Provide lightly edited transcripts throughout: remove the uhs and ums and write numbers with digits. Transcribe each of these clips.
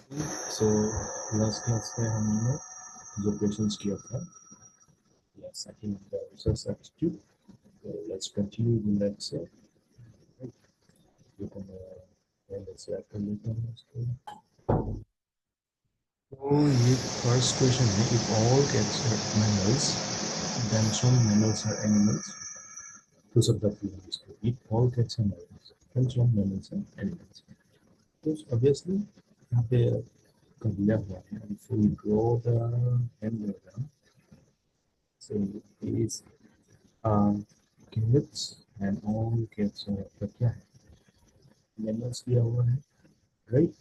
So last class में हमने जो questions किया था, yes, I think the research aptitude. So let's continue the lecture. Right. You can let's say कर लेते हैं इसको. तो ये first question है, if all cats are mammals, then some mammals are animals. तो सब बात है इसको. If all cats are mammals, then some mammals are animals. तो obviously यहाँ पे कर लिया हुआ है. If we draw the Venn diagram, so is cats and all cats are क्या है? Mammals दिया हुआ है, right?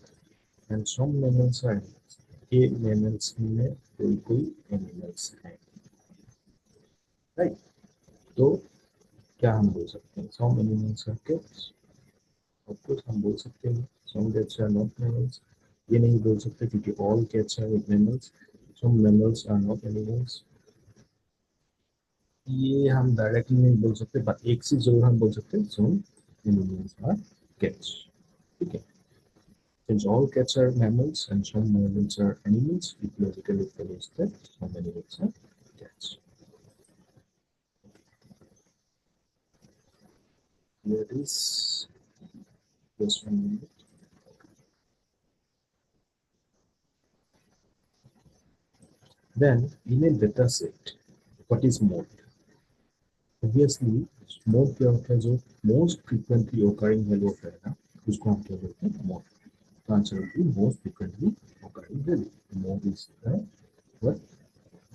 And some mammals are animals. ये mammals में कोई animals है, right? तो क्या हम बोल सकते हैं? Some animals are cats. Of course हम बोल सकते हैं. Some cats are not mammals. ये नहीं बोल सकते क्योंकि all cats are mammals. Some mammals are not animals. ये हम डायरेक्टली नहीं बोल सकते, बट एक चीज जरूर हम बोल सकते हैं, some animals are cats. ठीक है. Since all cats are mammals and some mammals are animals, it logically follows that some animals are cats. Here is just 1 minute. Then in a data set, what is mode? Obviously, mode क्या होता है? जो most frequently occurring value होता है ना, उसको हम क्या बोलते हैं? Mode. The answer will be most frequently occurring value. Mode is the what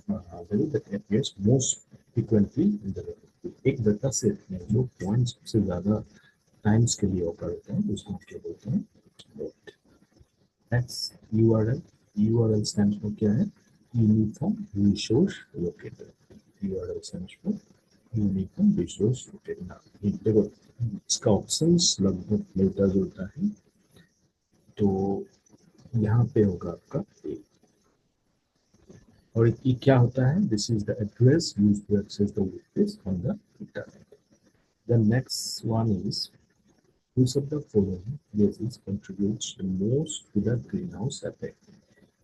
value that appears most frequently in the data. एक data set में जो point सबसे ज़्यादा times के लिए occur होता है, उसको हम क्या बोलते हैं? Mode. Next, URL. URL stands for क्या है? Uniform Resource Locator. URL stands for Uniform Resource Locator. Now, देखो इसका ऑप्शंस लगभग मिलता जुलता है, तो यहाँ पे होगा आपका एक. और ये क्या होता है? This is the address used to access the web page on the internet. The next one is, which of the following gases contributes the most to the greenhouse effect?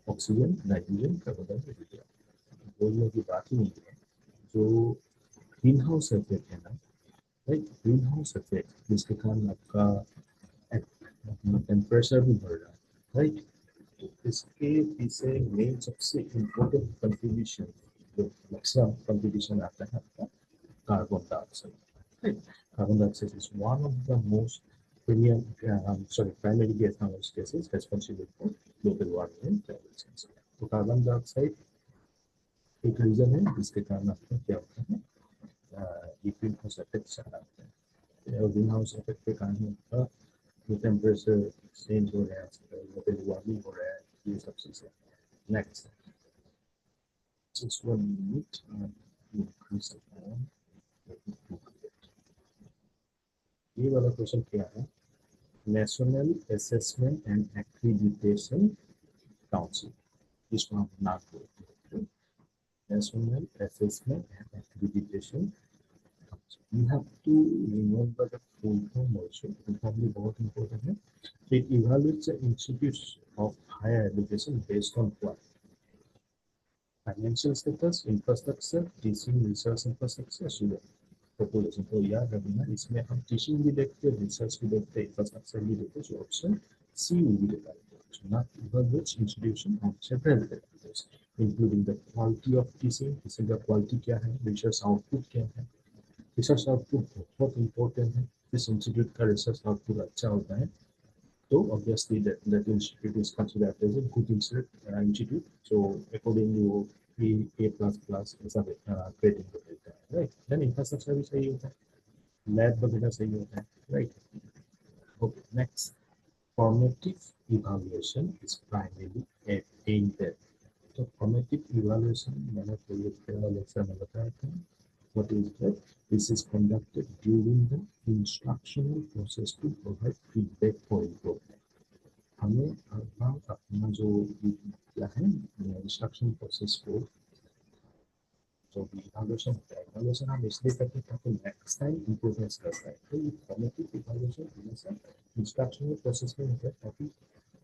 Oxygen, nitrogen, carbon dioxide. बोलने की बात ही नहीं है. जो green house effect है ना, right, green house effect जिसके कारण आपका टेम्परेचर भी बढ़ रहा है, राइट. तो इसके पीछे मेन सबसे इम्पोर्टेंट कंट्रीब्यूशन, जो मैक्सिमम कंट्रीब्यूशन आता है आपका carbon dioxide, right. Carbon dioxide is one of the most primary greenhouse gases responsible for global warming and climate change. तो कार्बन डाइऑक्साइड एक रीजन है जिसके कारण आपका क्या होता है, ये ग्रीन हाउस इफेक्ट चला आता है. और ग्रीन हाउस इफेक्ट के कारण आपका जो टेम्परेचर चेंज हो रहा है, ग्लोबल वार्मिंग हो रहा है, ये सब चीज़ें. Next, just 1 minute, increase the time. ये वाला क्वेश्चन क्या है? National assessment and accreditation council, जिसको हम नाक बोलते हैं. National Assessment and Accreditation Council. You have to remember the full form also. Full form भी बहुत important है. So it evaluates the institutes of higher education based on what? Financial status, infrastructure, teaching, research infrastructure, student population. तो याद रखना, इसमें हम teaching भी देखते हैं, रिसर्च भी देखते हैं, इंफ्रास्ट्रक्चर भी देखते हैं. So option C will be the correct option. Not evaluates institution of several factors, including the quality of teaching. teaching का quality क्या है, research output क्या है. research output बहुत important है. जिस इंस्टीट्यूट का रिसर्च आउटपुट अच्छा होता है, so obviously that institute is considered as a good institute. So according to A plus plus ऐसा rating को देता है, right? Then infrastructure भी सही होता है, lab वगैरह सही होता है, right? Okay, next, formative evaluation is primarily aimed at. तो formative evaluation मैंने पहले पहला लेक्चर में बताया था. What is that? This is conducted during the instructional process to provide feedback for improvement. हमें अपना जो क्या है इंस्ट्रक्शन प्रोसेस को, जो भी इवैल्यूएशन होता है, इवैल्यूएशन हम इसलिए करते हैं ताकि नेक्स्ट टाइम इम्प्रूवमेंट्स कर पाए. तो ये फॉर्मेटिव इवैल्यूएशन हमेशा इंस्ट्रक्शनल प्रोसेस में होता है ताकि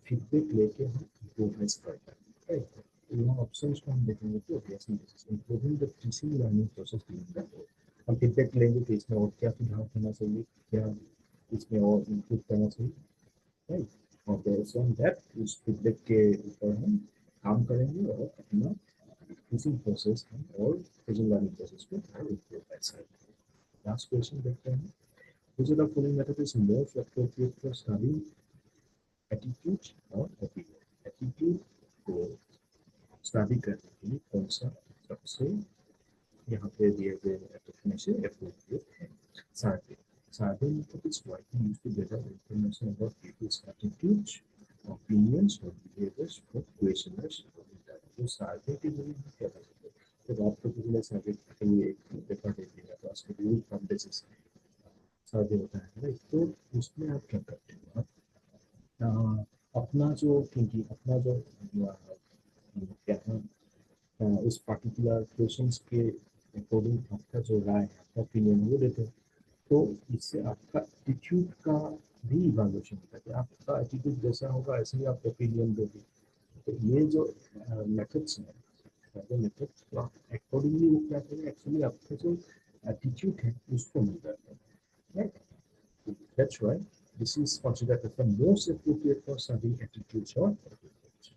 फीडबैक लेके हम improvise further, right? यहाँ ऑप्शंस को हम देखेंगे तो obviously this is improving the teaching learning process during the course. हम फीडबैक लेंगे कि इसमें और क्या सुधार करना चाहिए, क्या इसमें और इम्प्रूव करना चाहिए, राइट? और बेस्ड ऑन दैट उस फीडबैक के ऊपर हम काम करेंगे और अपना टीचिंग प्रोसेस और टीचिंग लर्निंग प्रोसेस को और इम्प्रूव कर सकते हैं. लास्ट क्वेश्चन देखते हैं. Which of the following method is most appropriate for studying attitude और ओपिनियन? एटीट्यूड को स्टडी करने के लिए कौन सा सबसे यहाँ पे दिए गए मेथड में से एप्रोप्रिएट है? Survey. Survey method is widely used to gather information about people's attitudes, opinions or behaviors for questioners or interview. तो सर्वे के जरिए हम क्या कर सकते हैं? तो आपको किसी ने सर्वे के लिए एक पेपर दे दिया तो उसके रूल फ्रॉम बेसिस सर्वे होता है, राइट? तो उसमें आप क्या करते हो? आप अपना जो थिंकिंग, अपना जो क्या है, उस पर्टिकुलर क्वेश्चंस के अकॉर्डिंग आपका जो राय है, आपका ओपिनियन वो देते हैं. तो इससे आपका एटीट्यूड का भी इवैल्यूएशन होता है कि आपका एटीट्यूड जैसा होगा ऐसे ही आप ओपिनियन दोगे. तो ये जो मेथड्स हैं, जो मेथड्स तो आप अकॉर्डिंगली वो क्या करें, एक्चुअली आपका जो एटीट्यूड है उसको मेजर करें, right? That's why this is considered as the most appropriate for studying attitudes or aptitudes.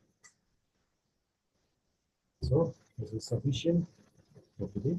So this is sufficient for today.